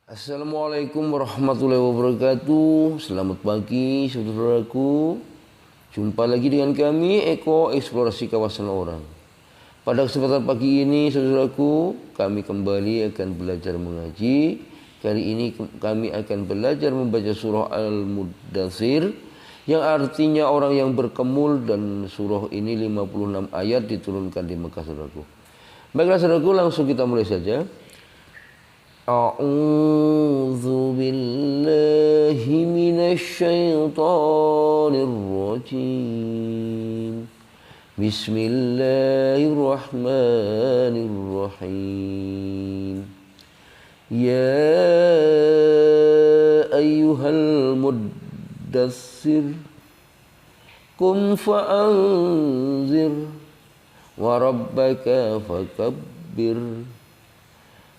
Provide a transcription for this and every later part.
Assalamualaikum warahmatullahi wabarakatuh. Selamat pagi saudaraku. Jumpa lagi dengan kami Eko Eksplorasi Kawasan Orang. Pada kesempatan pagi ini saudaraku, kami kembali akan belajar mengaji. Kali ini kami akan belajar membaca surah Al-Muddatsir, yang artinya orang yang berkemul, dan surah ini 56 ayat diturunkan di Mekah saudaraku. Baiklah saudaraku, langsung kita mulai saja. A'udzu billahi minasy syaithanir rajim. Bismillahirrahmanirrahim. Ya ayyuhal muddatsir qum fa'anzir wa rabbaka fakabbir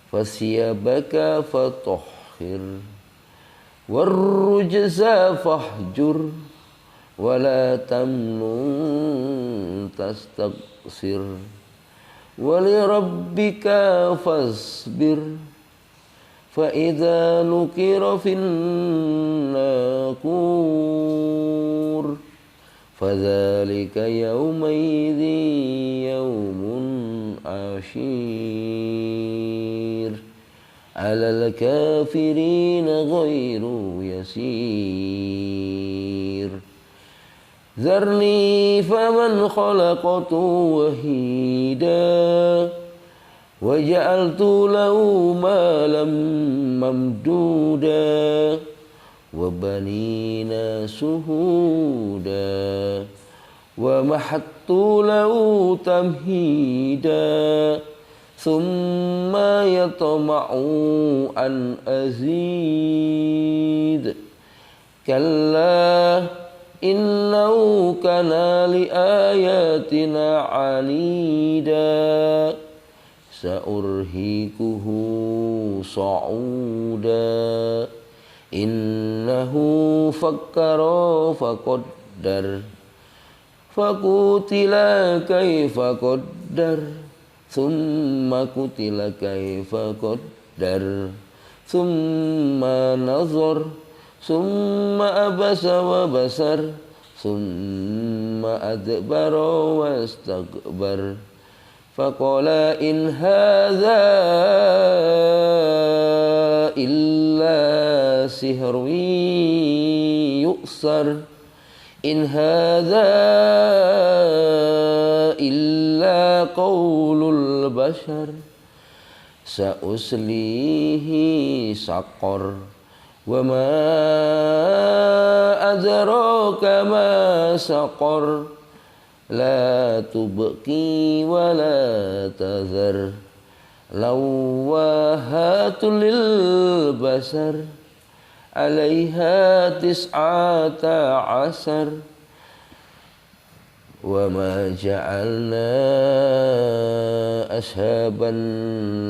fasiyabaka fatahhir warrujza fahjur wala tamnun tastaqsir walirabbika fasbir fa idza nukira fin naqur fadzalika yaumaidzi yaumun ashir alal kafirina ghairu yasir zarni faman khalaqtu wahida waja'altu lahu malam mamduda wa banina suhuda wa mahattu lahu tamhida thumma yatama'u an azid kalla innahu kana li ayatina anida sa'urhikuhu sa'uda innahu fakkara faqaddar fakutila kaifa qaddar thumma kutila kaifa qaddar thumma nazar thumma abasa wa basar thumma adbara wastakbar faqala in hadza illa sihrun yu'sar in hadza illa qaulul bashar sa'uslihi saqar wa ma adraka ma saqar la tubqi wa la tazar lawahatul lil basar alaiha tis'ata asar wa ma ja'alna ashaban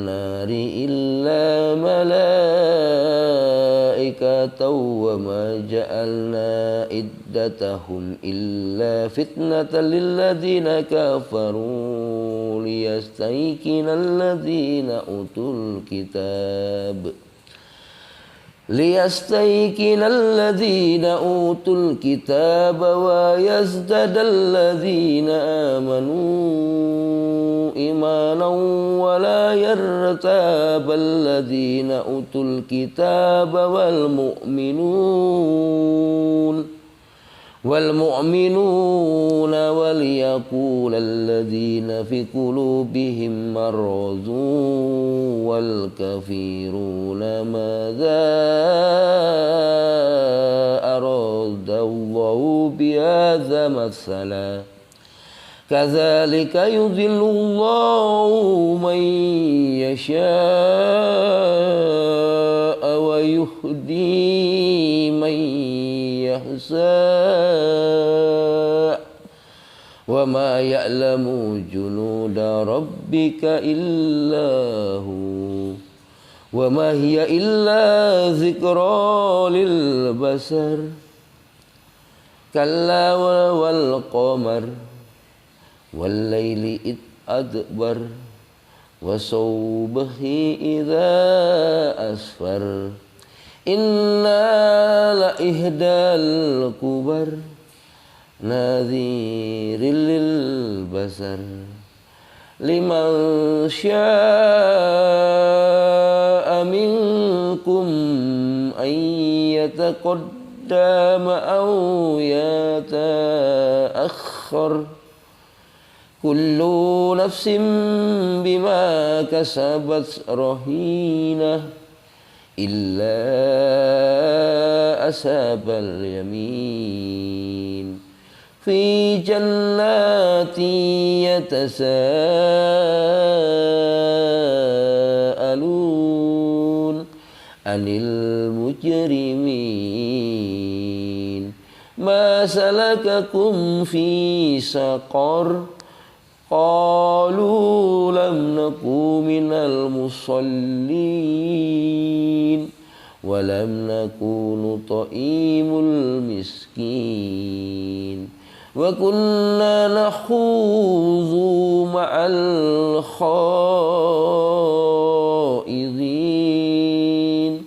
nari illa malaikatan wa ma ja'alna iddatahum illa fitnatan lilladzina kafaru liyastayqinal ladzina utul kitab ليستيقن الذين أوتوا الكتاب ويزداد الذين آمنوا إيمانا ولا يرتاب الذين أوتوا الكتاب والمؤمنون وليقول الذين في قلوبهم مرض والكافرون ماذا أراد الله بهذا مثلا كذلك يضل الله من يشاء ويهدي من يشاء وما يعلم جنود ربك إلا هو وما هي إلا ذكرى للبشر كلا والقمر والليل إذ adbar wa subhi idza asfar inna la ihdal kubar nadhiril lil basar liman syaa minkum ayyataqaddama aw yata'akhkhar kullu nafsin bima kasabat rahinah illa ashabal yamin fi jannati yatasaalun anil mujrimin ma salakakum fi saqar qalu lam naku minal musallin wa lam naku nut'imul miskin wa kunna nakhudhu ma'al khaidin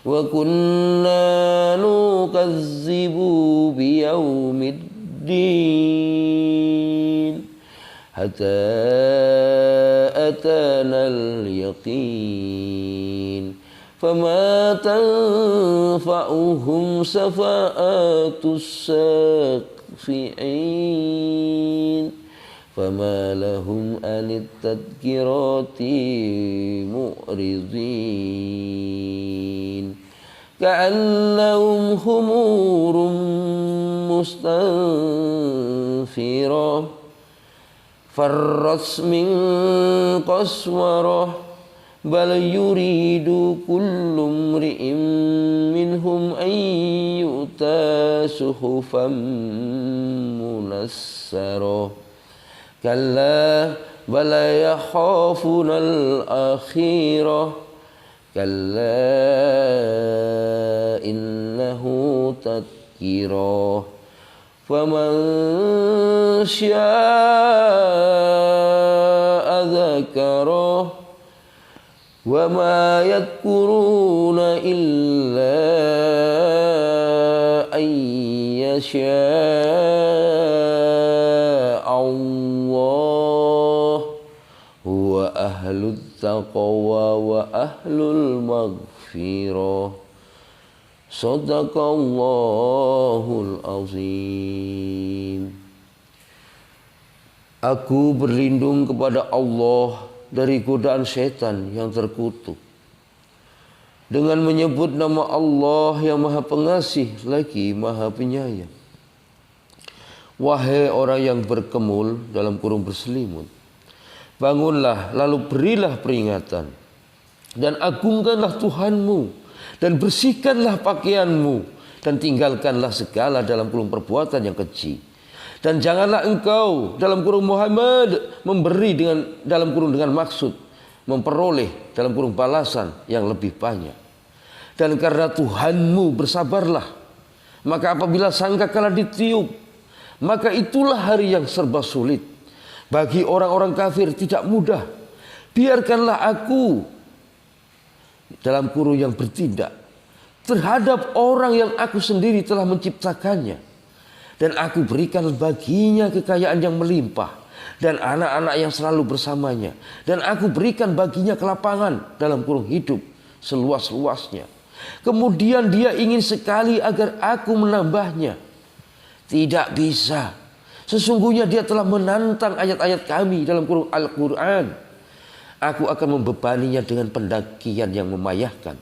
wa kunna nukazzibu biyaumiddin hatta atanal yaqin fama tanfa'uhum safa'atus safi'in fama lahum anit tadhkirati mu'ridin ka'annahum humurum mustanfirah farras min qaswarah bal yuridu kullu mri'in minhum an yu'ta suhufan munassarah kalla bal yakhafuna al-akhirah kalla innahu tadhkirah faman syaa'a dzakarah wa ma yadhkuruna illa an yasha'a Allah huwa ahlut taqwa wa ahlul maghfirah. Sadaqallahul azim. Aku berlindung kepada Allah dari godaan setan yang terkutuk dengan menyebut nama Allah yang Maha Pengasih lagi Maha Penyayang. Wahai orang yang berkemul dalam kurung berselimut, bangunlah lalu berilah peringatan dan agungkanlah Tuhanmu dan bersihkanlah pakaianmu dan tinggalkanlah segala dalam kurung perbuatan yang keji. Dan janganlah engkau dalam kurung Muhammad memberi dalam kurung dengan maksud memperoleh dalam kurung balasan yang lebih banyak. Dan karena Tuhanmu bersabarlah, maka apabila sangkakala ditiup, maka itulah hari yang serba sulit. Bagi orang-orang kafir tidak mudah. Biarkanlah aku dalam kurung yang bertindak terhadap orang yang aku sendiri telah menciptakannya. Dan aku berikan baginya kekayaan yang melimpah dan anak-anak yang selalu bersamanya. Dan aku berikan baginya kelapangan dalam kurung hidup seluas-luasnya. Kemudian dia ingin sekali agar aku menambahnya. Tidak bisa. Sesungguhnya dia telah menantang ayat-ayat kami dalam kurung Al-Quran. Aku akan membebaninya dengan pendakian yang memayahkan.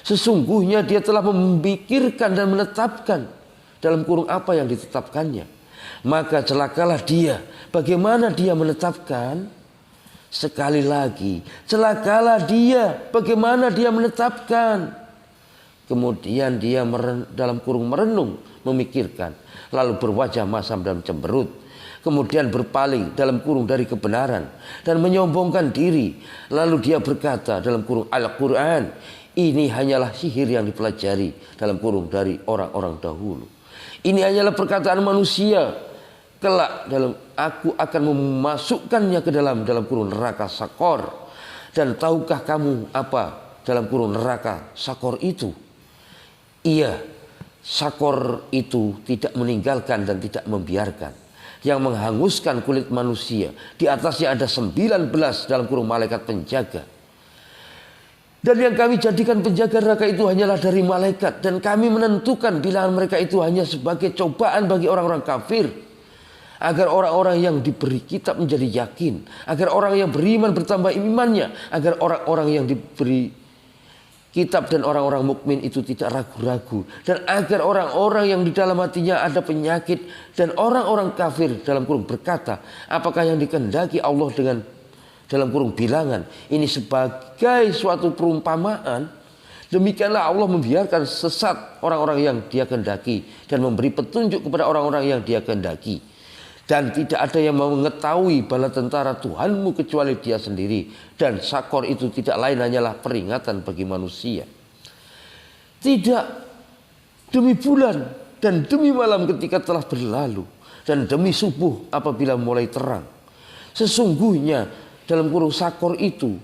Sesungguhnya dia telah memikirkan dan menetapkan dalam kurung apa yang ditetapkannya. Maka celakalah dia. Bagaimana dia menetapkan? Sekali lagi, celakalah dia. Bagaimana dia menetapkan? Kemudian dia dalam kurung merenung, memikirkan. Lalu berwajah masam dan cemberut. Kemudian berpaling dalam kurung dari kebenaran. Dan menyombongkan diri. Lalu dia berkata dalam kurung Al-Quran, ini hanyalah sihir yang dipelajari dalam kurung dari orang-orang dahulu. Ini hanyalah perkataan manusia kelak aku akan memasukkannya ke dalam kurung neraka Sakor. Dan tahukah kamu apa dalam kurung neraka Sakor itu? Iya, Sakor itu tidak meninggalkan dan tidak membiarkan, yang menghanguskan kulit manusia. Di atasnya ada 19 dalam kurung malaikat penjaga. Dan yang kami jadikan penjaga neraka itu hanyalah dari malaikat. Dan kami menentukan bilangan mereka itu hanya sebagai cobaan bagi orang-orang kafir, agar orang-orang yang diberi kitab menjadi yakin, agar orang yang beriman bertambah imannya, agar orang-orang yang diberi kitab dan orang-orang mukmin itu tidak ragu-ragu, dan agar orang-orang yang di dalam hatinya ada penyakit dan orang-orang kafir dalam kurung berkata, apakah yang dikehendaki Allah dengan dalam kurung bilangan ini sebagai suatu perumpamaan? Demikianlah Allah membiarkan sesat orang-orang yang Dia kehendaki dan memberi petunjuk kepada orang-orang yang Dia kehendaki. Dan tidak ada yang mau mengetahui bala tentara Tuhanmu kecuali Dia sendiri. Dan Sakor itu tidak lain hanyalah peringatan bagi manusia. Tidak demi bulan dan demi malam ketika telah berlalu, dan demi subuh apabila mulai terang. Sesungguhnya dalam kurung Sakor itu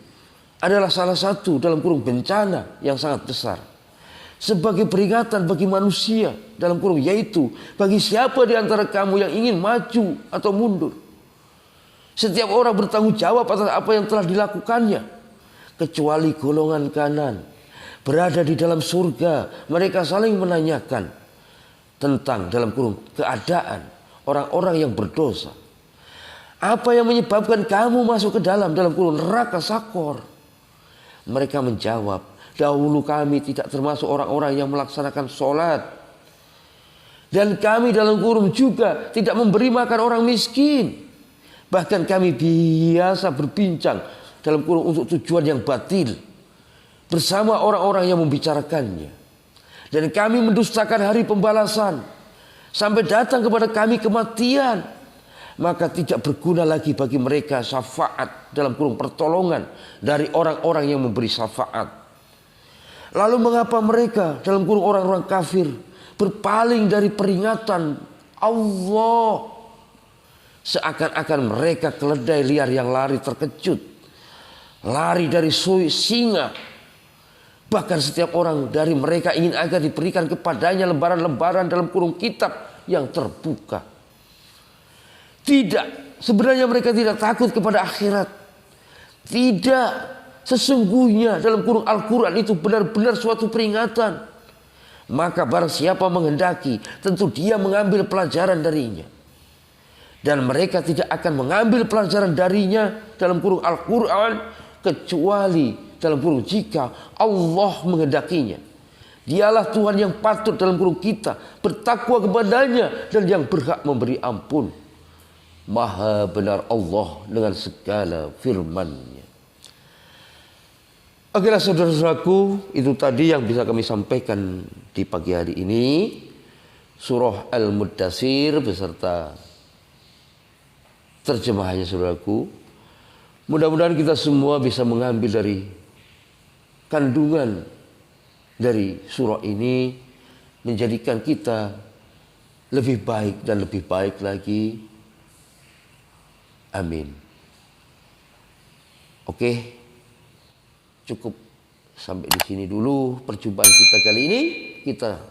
adalah salah satu dalam kurung bencana yang sangat besar, sebagai peringatan bagi manusia dalam kurung, yaitu bagi siapa di antara kamu yang ingin maju atau mundur. Setiap orang bertanggung jawab atas apa yang telah dilakukannya, kecuali golongan kanan berada di dalam surga. Mereka saling menanyakan tentang dalam kurung keadaan orang-orang yang berdosa. Apa yang menyebabkan kamu masuk ke dalam kurung neraka Sakor? Mereka menjawab, dahulu kami tidak termasuk orang-orang yang melaksanakan sholat. Dan kami dalam kurung juga tidak memberi makan orang miskin. Bahkan kami biasa berbincang dalam kurung untuk tujuan yang batil bersama orang-orang yang membicarakannya. Dan kami mendustakan hari pembalasan sampai datang kepada kami kematian. Maka tidak berguna lagi bagi mereka syafaat dalam kurung pertolongan dari orang-orang yang memberi syafaat. Lalu mengapa mereka dalam kurung orang-orang kafir berpaling dari peringatan Allah, seakan-akan mereka keledai liar yang lari terkejut, lari dari singa. Bahkan setiap orang dari mereka ingin agar diberikan kepadanya lembaran-lembaran dalam kurung kitab yang terbuka. Tidak, sebenarnya mereka tidak takut kepada akhirat. Tidak, sesungguhnya dalam kurung Al-Quran itu benar-benar suatu peringatan. Maka barang siapa menghendaki, tentu dia mengambil pelajaran darinya. Dan mereka tidak akan mengambil pelajaran darinya dalam kurung Al-Quran, kecuali dalam kurung jika Allah menghendakinya. Dialah Tuhan yang patut dalam kurung kita bertakwa kepadanya dan yang berhak memberi ampun. Maha benar Allah dengan segala firman-Nya. Okelah saudara-saudaraku, itu tadi yang bisa kami sampaikan di pagi hari ini. Surah Al-Muddatsir beserta terjemahannya saudaraku. Mudah-mudahan kita semua bisa mengambil dari kandungan dari surah ini, menjadikan kita lebih baik dan lebih baik lagi. Amin. Oke, cukup sampai di sini dulu perjumpaan kita kali ini. Kita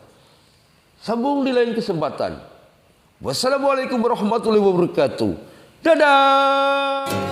sambung di lain kesempatan. Wassalamualaikum warahmatullahi wabarakatuh. Dadah.